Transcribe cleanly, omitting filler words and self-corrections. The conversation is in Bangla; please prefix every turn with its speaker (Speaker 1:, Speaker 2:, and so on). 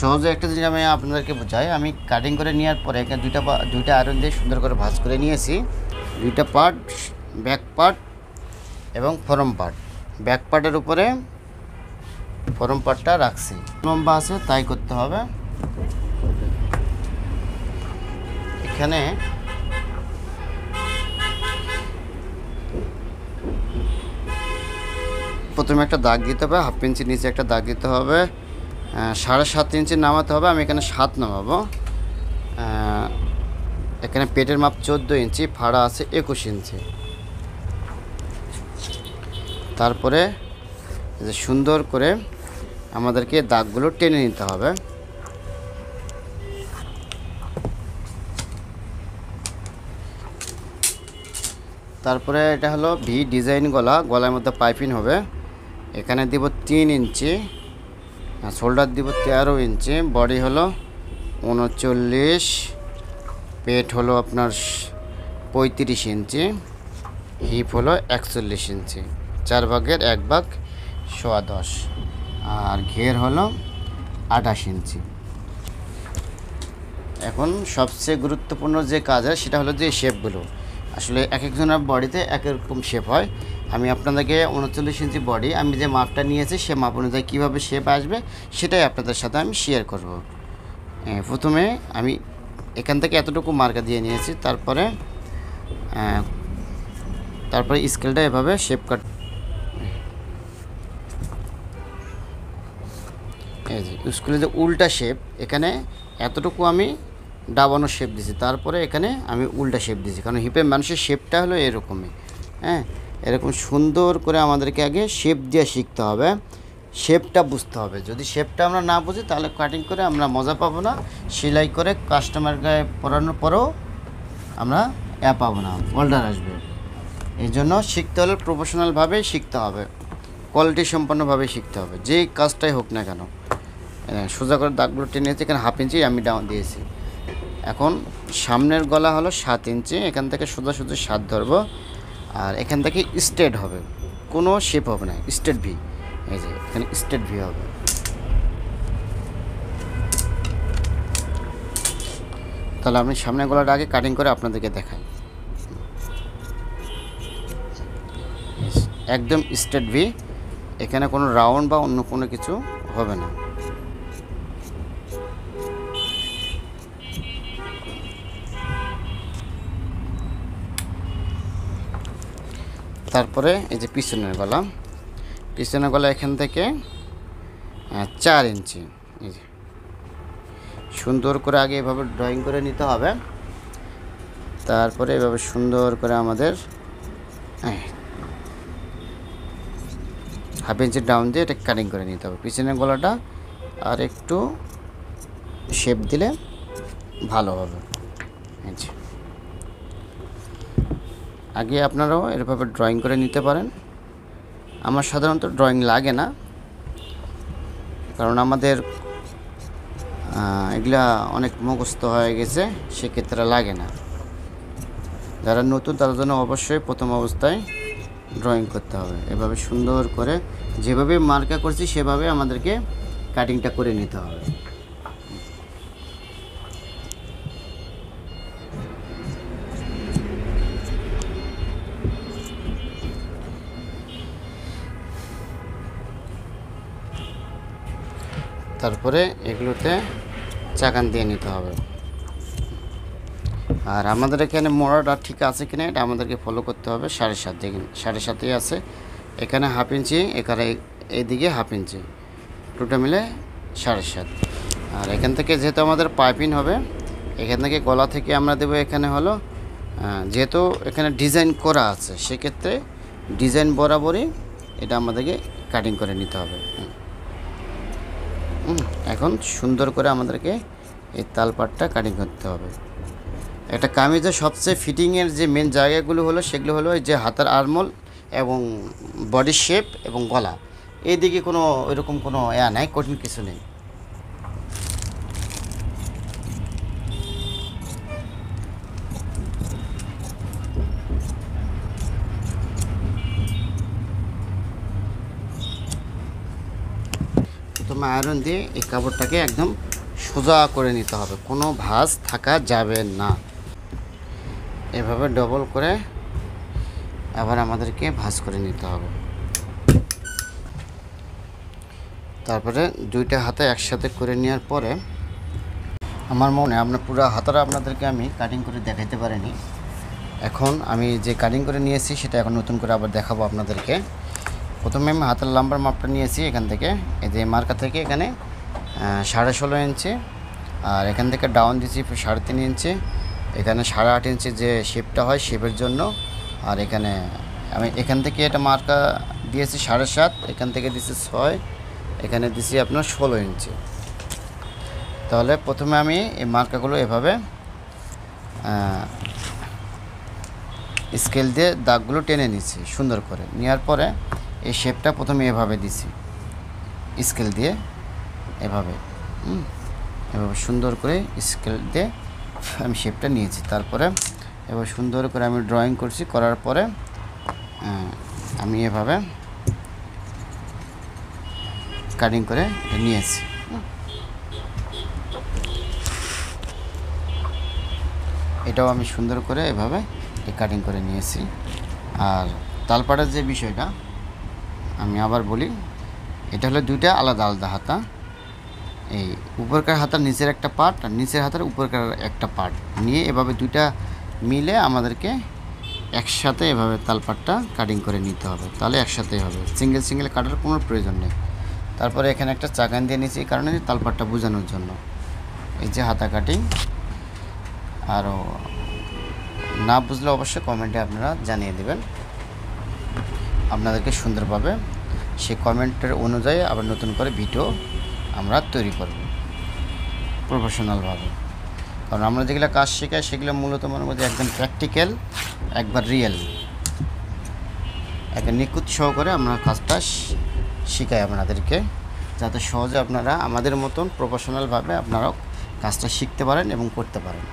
Speaker 1: সহজে একটা জিনিস আমি আপনাদেরকে বোঝাই। আমি কাটিং করে নেওয়ার পরে এখানে দুইটা আয়রন দিয়ে সুন্দর করে ভাঁজ করে নিয়েছি। দুইটা পার্ট, ব্যাক পার্ট এবং ফরম পার্ট। ব্যাক পার্টের উপরে ফরম পার্টটা রাখছি। লম্বা আছে তাই করতে হবে। এখানে প্রথমে একটা দাগ দিতে হবে, 1/2 ইঞ্চি নিচে একটা দাগ দিতে হবে, 7.5 ইঞ্চি নামাতে হবে। আমি এখানে 7 নামাবো। এখানে পেটের মাপ 14 ইঞ্চি, ফাড়া আছে 21 ইঞ্চি। তারপরে সুন্দর করে আমাদেরকে দাগগুলো টেনে নিতে হবে। তারপরে এটা হলো ভি ডিজাইন গলা, গলার মধ্যে পাইপিং হবে। এখানে দিব 3 ইঞ্চি, শোল্ডার দিব 13 ইঞ্চি, বডি হলো 39, পেট হলো আপনার 35 ইঞ্চি, হিপ হলো 41 ইঞ্চি, 4 ভাগের 1 ভাগ 10.25, আর ঘের হলো 28 ইঞ্চি। এখন সবচেয়ে গুরুত্বপূর্ণ যে কাজ হয় সেটা হলো যে শেপগুলো। আসলে এক একজনের বডিতে এক এক রকম শেপ হয়। আমি আপনাদেরকে 39 ইঞ্চি বডি, আমি যে মাপটা নিয়েছি সে মাপ অনুযায়ী কীভাবে শেপ আসবে সেটাই আপনাদের সাথে আমি শেয়ার করব। প্রথমে আমি এখান থেকে এতটুকু মার্কা দিয়ে নিয়েছি। তারপরে স্কেলটা এভাবে শেপ কাট, এই যে স্কেলের যে উল্টা শেপ, এখানে এতটুকু আমি ডাবানো শেপ দিয়েছি। তারপরে এখানে আমি উল্টা শেপ দিয়েছি, কারণ হিপের মানুষের শেপটা হলো এরকমই। এরকম সুন্দর করে আমাদেরকে আগে শেপ দিয়ে শিখতে হবে, শেপটা বুঝতে হবে। যদি শেপটা আমরা না বুঝি তাহলে কাটিং করে আমরা মজা পাবো না, সেলাই করে কাস্টমার গায়ে পরানোর পরেও আমরা পাবো না, অর্ডার আসবে। এই জন্য শিখতে হলে প্রফেশনালভাবেই শিখতে হবে, কোয়ালিটি সম্পন্নভাবে শিখতে হবে, যেই কাজটাই হোক না কেন। সোজা করে দাগগুলো টেনে নিয়েছি। এখানে 1/2 ইঞ্চি আমি ডাউন দিয়েছি। এখন সামনের গলা হলো 7 ইঞ্চি, এখান থেকে সোজা 7 ধরবো, আর এখান থেকে স্ট্রেট হবে, কোনো শেপ হবে না, স্ট্রেট ভি। এই যে এখানে স্ট্রেট ভি হবে। তাহলে আমি সামনের গলাটা আগে কাটিং করে আপনাদেরকে দেখাই। একদম স্ট্রেট ভি, এখানে কোনো রাউন্ড বা অন্য কোনো কিছু হবে না। তারপরে এই যে পিছনের গলা এখান থেকে 4 ইঞ্চি, এই যে সুন্দর করে আগে এভাবে ড্রয়িং করে নিতে হবে। তারপরে এভাবে সুন্দর করে আমাদের 1/2 ইঞ্চি ডাউন দিয়ে এটা কাটিং করে নিতে হবে। পিছনের গলাটা আর একটু শেপ দিলে ভালো হবে। আগে আপনারাও এভাবে ড্রয়িং করে নিতে পারেন। আমার সাধারণত ড্রয়িং লাগে না, কারণ আমাদের এগুলা অনেক মুখস্থ হয়ে গেছে, সেক্ষেত্রে লাগে না। যারা নতুন তাদের জন্য অবশ্যই প্রথম অবস্থায় ড্রয়িং করতে হবে। এভাবে সুন্দর করে যেভাবে মার্কা করছি সেভাবে আমাদেরকে কাটিংটা করে নিতে হবে। তারপরে এগুলোতে চাকান দিয়ে নিতে হবে। আর আমাদের এখানে মোড়াটা ঠিক আছে কিনা এটা আমাদেরকে ফলো করতে হবে। 7.5 দেখুন, 7.5 আছে। এখানে 1/2 ইঞ্চি, এখানে এইদিকে 1/2 ইঞ্চি, দুটো মিলে 7.5। আর এখান থেকে যেহেতু আমাদের পাইপিং হবে, এখান থেকে গলা থেকে আমরা দেবো এখানে হলো, যেহেতু এখানে ডিজাইন করা আছে সেক্ষেত্রে ডিজাইন বরাবরই এটা আমাদেরকে কাটিং করে নিতে হবে। এখন সুন্দর করে আমাদেরকে এই তালপাটটা কাটিং করতে হবে। একটা কামিজের সবচেয়ে ফিটিংয়ের যে মেন জায়গাগুলো হলো সেগুলো হলো এই যে হাতার আরমোল এবং বডি শেপ এবং গলা, এই দিকে কোনো এরকম কোনো নাই, কঠিন কিছু নেই। প্রথমে আয়রন দিয়ে এই কাপড়টাকে একদম সোজা করে নিতে হবে, কোনো ভাঁজ থাকা যাবে না। এভাবে ডবল করে আবার আমাদেরকে ভাঁজ করে নিতে হবে। তারপরে দুইটা হাতে একসাথে করে নেওয়ার পরে আমার মনে আপনার পুরো হাতাটা আপনাদেরকে আমি কাটিং করে দেখাইতে পারিনি। এখন আমি যে কাটিং করে নিয়েছি সেটা এখন নতুন করে আবার দেখাবো আপনাদেরকে। প্রথমে আমি হাতের লম্বার মাপটা নিয়েছি এখান থেকে, এই যে মার্কা থেকে এখানে 16.5 ইঞ্চি, আর এখান থেকে ডাউন দিয়েছি 3.5 ইঞ্চি, এখানে 8.5 ইঞ্চি যে শেপটা হয় শেপের জন্য। আর এখানে আমি এখান থেকে এটা মার্কা দিয়েছি 7.5, এখান থেকে দিয়েছি 6, এখানে দিয়েছি আপনার 16 ইঞ্চি। তাহলে প্রথমে আমি এই মার্কাগুলো এভাবে স্কেল দিয়ে দাগগুলো টেনে নিচ্ছি সুন্দর করে। নেওয়ার পরে এই শেপটা প্রথমে এভাবে দিছি স্কেল দিয়ে, এভাবে এভাবে সুন্দর করে স্কেল দিয়ে আমি শেপটা নিয়েছি। তারপরে এবার সুন্দর করে আমি ড্রয়িং করছি, করার পরে আমি এভাবে কাটিং করে এটা নিয়েছি। এটাও আমি সুন্দর করে এভাবে কাটিং করে নিয়েছি। আর তালপাটার যে বিষয়টা আমি আবার বলি, এটা হলো দুইটা আলাদা আলাদা হাতা। এই উপরকার হাতার নিচের একটা পার্ট আর নিচের হাতার উপরকার একটা পার্ট নিয়ে এভাবে দুইটা মিলে আমাদেরকে একসাথে এভাবে তালপাটটা কাটিং করে নিতে হবে, তাহলে একসাথে হবে, সিঙ্গেল সিঙ্গেল কাটার কোনো প্রয়োজন নেই। তারপরে এখানে একটা চাকান দিয়ে নিয়েছি এই কারণে তালপাটটা বোঝানোর জন্য। এই যে হাতা কাটিং, আরও না বুঝলে অবশ্যই কমেন্টে আপনারা জানিয়ে দেবেন, আপনাদেরকে সুন্দরভাবে সেই কমেন্টের অনুযায়ী আবার নতুন করে ভিডিও আমরা তৈরি করব প্রফেশনালভাবে। কারণ আমরা যেগুলো কাজ শেখাই সেগুলো মূলত মনে করি একদম প্র্যাকটিক্যাল, একবার রিয়েল, একটা নিখুঁত সহকারে আমরা কাজটা শেখাই আপনাদেরকে, যাতে সহজে আপনারা আমাদের মতন প্রফেশনালভাবে আপনারাও কাজটা শিখতে পারেন এবং করতে পারেন।